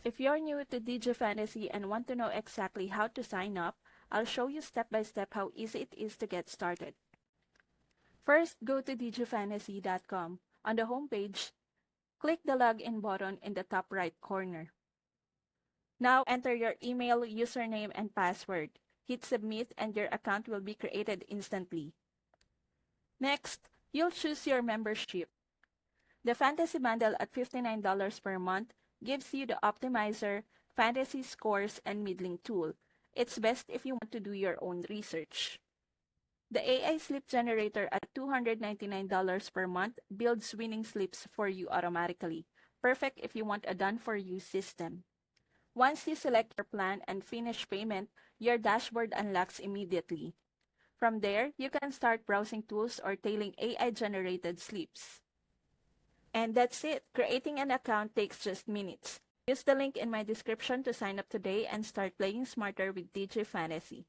If you're new to DJ Fantasy and want to know exactly how to sign up, I'll show you step by step how easy it is to get started. First, go to djfantasy.com. On the homepage, click the login button in the top right corner. Now enter your email, username, and password. Hit submit and your account will be created instantly. Next, you'll choose your membership. The Fantasy Bundle at $59 per month gives you the optimizer, fantasy scores, and middling tool. It's best if you want to do your own research. The AI Sleep Generator at $299 per month builds winning sleeps for you automatically. Perfect if you want a done-for-you system. Once you select your plan and finish payment, your dashboard unlocks immediately. From there, you can start browsing tools or tailing AI-generated sleeps. And that's it. Creating an account takes just minutes. Use the link in my description to sign up today and start playing smarter with DJ Fantasy.